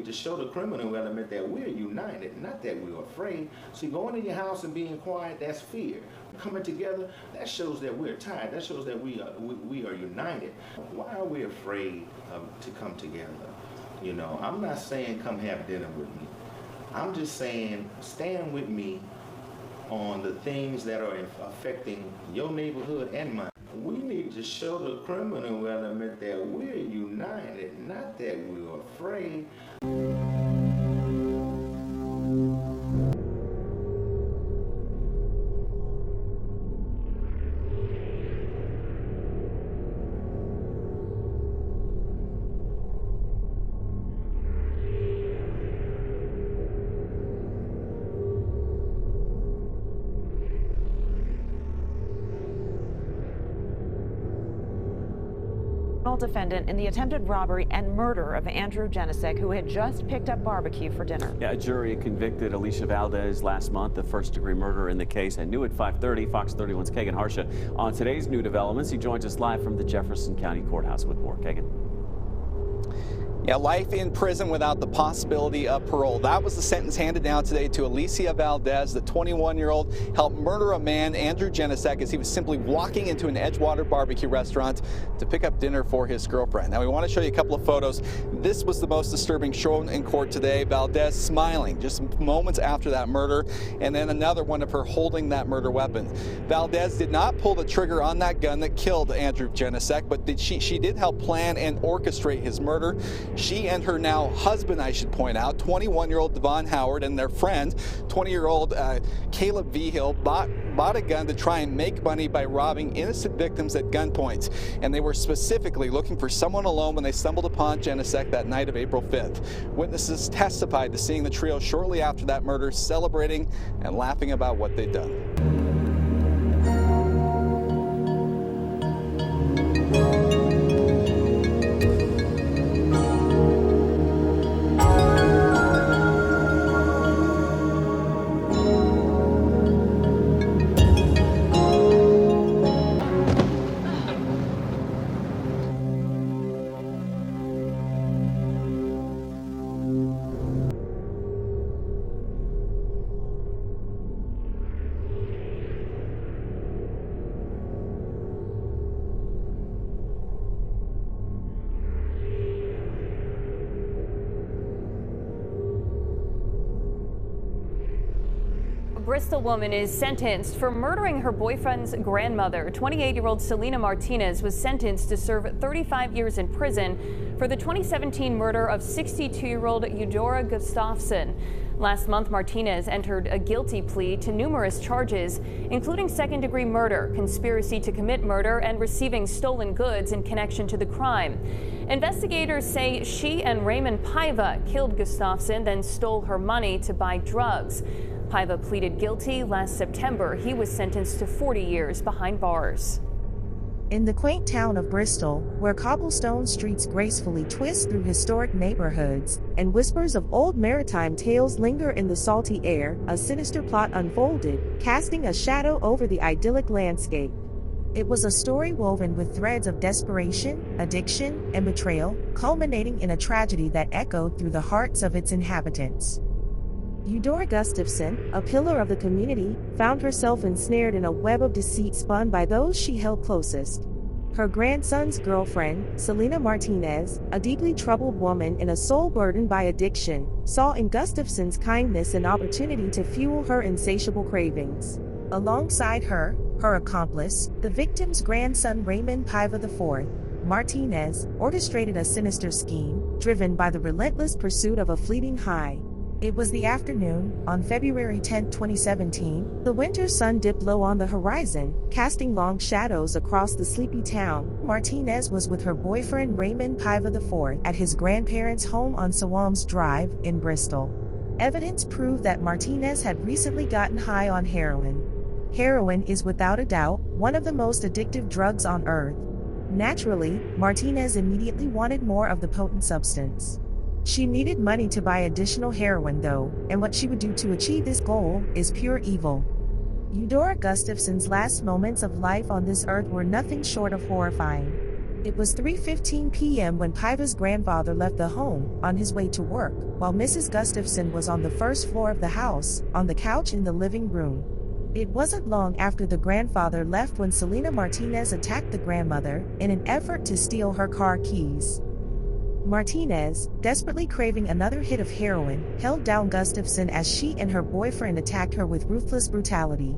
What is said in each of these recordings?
need to show the criminal element that we're united, not that we're afraid. See, going in your house and being quiet, that's fear. Coming together, that shows that we're tied. That shows that we are united. Why are we afraid to come together? You know, I'm not saying come have dinner with me. I'm just saying stand with me on the things that are affecting your neighborhood and mine. We need to show the criminal element that we're united, not that we're afraid. Defendant in the attempted robbery and murder of Andrew Jenisek, who had just picked up barbecue for dinner. Yeah, a jury convicted Alicia Valdez last month of first-degree murder in the case. And new at 5:30, Fox 31's Kagan Harsha. On today's new developments, he joins us live from the Jefferson County Courthouse with more. Kagan. Yeah, life in prison without the possibility of parole. That was the sentence handed down today to Alicia Valdez. The 21-year-old helped murder a man, Andrew Jenisek, as he was simply walking into an Edgewater barbecue restaurant to pick up dinner for his girlfriend. Now, we want to show you a couple of photos. This was the most disturbing shown in court today. Valdez smiling just moments after that murder, and then another one of her holding that murder weapon. Valdez did not pull the trigger on that gun that killed Andrew Jenisek, but she did help plan and orchestrate his murder. She and her now husband, I should point out, 21-year-old Devon Howard, and their friend, 20-year-old Caleb Vigil, bought a gun to try and make money by robbing innocent victims at gunpoint. And they were specifically looking for someone alone when they stumbled upon Jenisek that night of April 5th. Witnesses testified to seeing the trio shortly after that murder, celebrating and laughing about what they'd done. Bristol woman is sentenced for murdering her boyfriend's grandmother. 28-year-old Selena Martinez was sentenced to serve 35 years in prison for the 2017 murder of 62-year-old Udora Gustafson. Last month, Martinez entered a guilty plea to numerous charges, including second-degree murder, conspiracy to commit murder, and receiving stolen goods in connection to the crime. Investigators say she and Raymond Paiva killed Gustafson, then stole her money to buy drugs. Paiva pleaded guilty last September. He was sentenced to 40 years behind bars. In the quaint town of Bristol, where cobblestone streets gracefully twist through historic neighborhoods, and whispers of old maritime tales linger in the salty air, a sinister plot unfolded, casting a shadow over the idyllic landscape. It was a story woven with threads of desperation, addiction, and betrayal, culminating in a tragedy that echoed through the hearts of its inhabitants. Udora Gustafson, a pillar of the community, found herself ensnared in a web of deceit spun by those she held closest. Her grandson's girlfriend, Selena Martinez, a deeply troubled woman and a soul burdened by addiction, saw in Gustafson's kindness an opportunity to fuel her insatiable cravings. Alongside her, her accomplice, the victim's grandson Raymond Paiva IV, Martinez, orchestrated a sinister scheme, driven by the relentless pursuit of a fleeting high. It was the afternoon, on February 10, 2017, the winter sun dipped low on the horizon, casting long shadows across the sleepy town. Martinez was with her boyfriend Raymond Paiva IV at his grandparents' home on Sawams Drive in Bristol. Evidence proved that Martinez had recently gotten high on heroin. Heroin is without a doubt one of the most addictive drugs on earth. Naturally, Martinez immediately wanted more of the potent substance. She needed money to buy additional heroin though, and what she would do to achieve this goal is pure evil. Udora Gustafson's last moments of life on this earth were nothing short of horrifying. It was 3:15 p.m. when Piva's grandfather left the home on his way to work, while Mrs. Gustafson was on the first floor of the house, on the couch in the living room. It wasn't long after the grandfather left when Selena Martinez attacked the grandmother in an effort to steal her car keys. Martinez, desperately craving another hit of heroin, held down Gustafson as she and her boyfriend attacked her with ruthless brutality.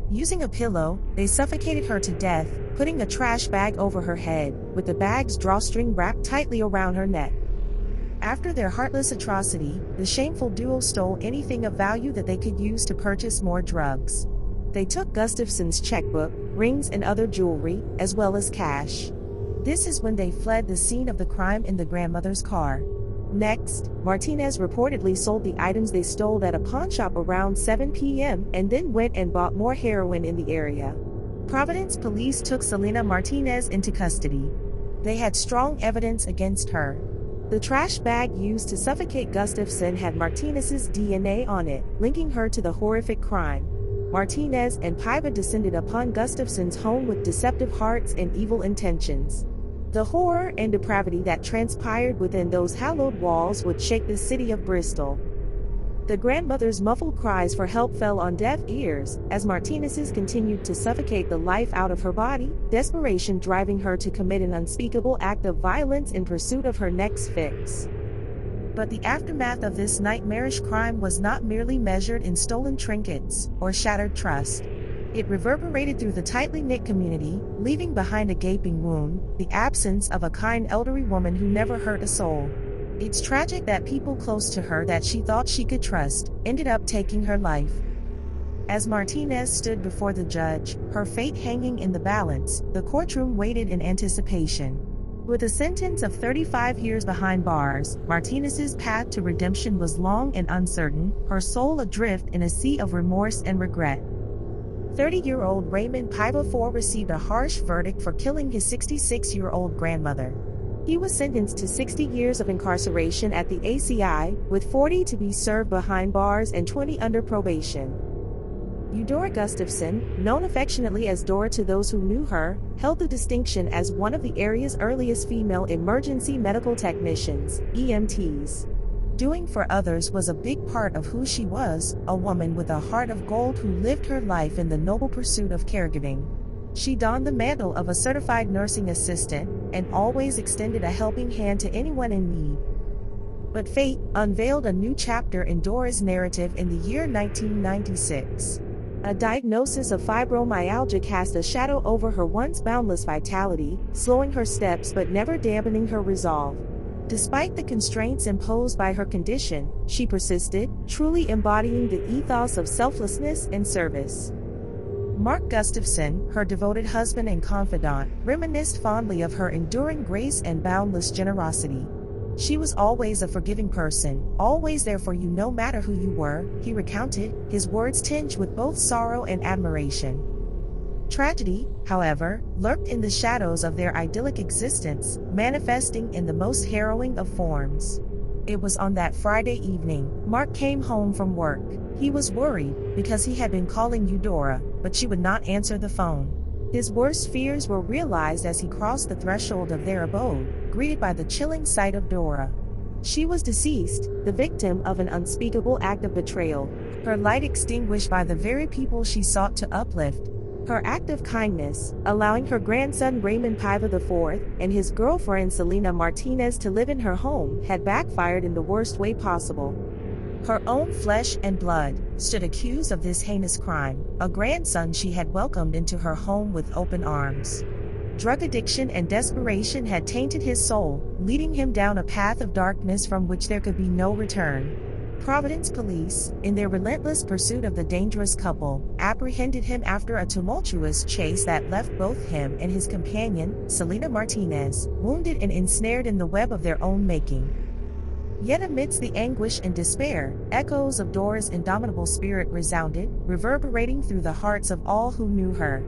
Using a pillow, they suffocated her to death, putting a trash bag over her head, with the bag's drawstring wrapped tightly around her neck. After their heartless atrocity, the shameful duo stole anything of value that they could use to purchase more drugs. They took Gustafson's checkbook, rings and other jewelry, as well as cash. This is when they fled the scene of the crime in the grandmother's car. Next, Martinez reportedly sold the items they stole at a pawn shop around 7 p.m. and then went and bought more heroin in the area. Providence police took Selena Martinez into custody. They had strong evidence against her. The trash bag used to suffocate Gustafson had Martinez's DNA on it, linking her to the horrific crime. Martinez and Piva descended upon Gustafson's home with deceptive hearts and evil intentions. The horror and depravity that transpired within those hallowed walls would shake the city of Bristol. The grandmother's muffled cries for help fell on deaf ears, as Martinez's continued to suffocate the life out of her body, desperation driving her to commit an unspeakable act of violence in pursuit of her next fix. But the aftermath of this nightmarish crime was not merely measured in stolen trinkets or shattered trust. It reverberated through the tightly knit community, leaving behind a gaping wound, the absence of a kind elderly woman who never hurt a soul. It's tragic that people close to her that she thought she could trust ended up taking her life. As Martinez stood before the judge, her fate hanging in the balance, the courtroom waited in anticipation. With a sentence of 35 years behind bars, Martinez's path to redemption was long and uncertain, her soul adrift in a sea of remorse and regret. 30-year-old Raymond Piva IV received a harsh verdict for killing his 66-year-old grandmother. He was sentenced to 60 years of incarceration at the ACI, with 40 to be served behind bars and 20 under probation. Udora Gustafson, known affectionately as Dora to those who knew her, held the distinction as one of the area's earliest female emergency medical technicians, EMTs. Doing for others was a big part of who she was, a woman with a heart of gold who lived her life in the noble pursuit of caregiving. She donned the mantle of a certified nursing assistant and always extended a helping hand to anyone in need. But fate unveiled a new chapter in Dora's narrative in the year 1996. A diagnosis of fibromyalgia cast a shadow over her once boundless vitality, slowing her steps but never dampening her resolve. Despite the constraints imposed by her condition, she persisted, truly embodying the ethos of selflessness and service. Mark Gustafson, her devoted husband and confidant, reminisced fondly of her enduring grace and boundless generosity. She was always a forgiving person, always there for you no matter who you were, he recounted, his words tinged with both sorrow and admiration. Tragedy, however, lurked in the shadows of their idyllic existence, manifesting in the most harrowing of forms. It was on that Friday evening, Mark came home from work. He was worried, because he had been calling Udora, but she would not answer the phone. His worst fears were realized as he crossed the threshold of their abode, greeted by the chilling sight of Dora. She was deceased, the victim of an unspeakable act of betrayal, her light extinguished by the very people she sought to uplift. Her act of kindness, allowing her grandson Raymond Piva IV and his girlfriend Selena Martinez to live in her home, had backfired in the worst way possible. Her own flesh and blood stood accused of this heinous crime, a grandson she had welcomed into her home with open arms. Drug addiction and desperation had tainted his soul, leading him down a path of darkness from which there could be no return. Providence police, in their relentless pursuit of the dangerous couple, apprehended him after a tumultuous chase that left both him and his companion, Selena Martinez, wounded and ensnared in the web of their own making. Yet amidst the anguish and despair, echoes of Dora's indomitable spirit resounded, reverberating through the hearts of all who knew her.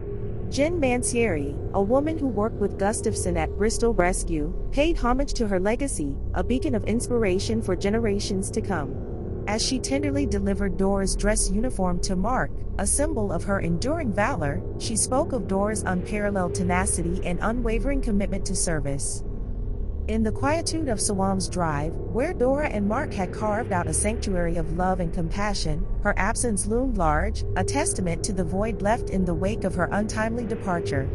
Jen Mancieri, a woman who worked with Gustafson at Bristol Rescue, paid homage to her legacy, a beacon of inspiration for generations to come. As she tenderly delivered Dora's dress uniform to Mark, a symbol of her enduring valor, she spoke of Dora's unparalleled tenacity and unwavering commitment to service. In the quietude of Sawam's Drive, where Dora and Mark had carved out a sanctuary of love and compassion, her absence loomed large, a testament to the void left in the wake of her untimely departure.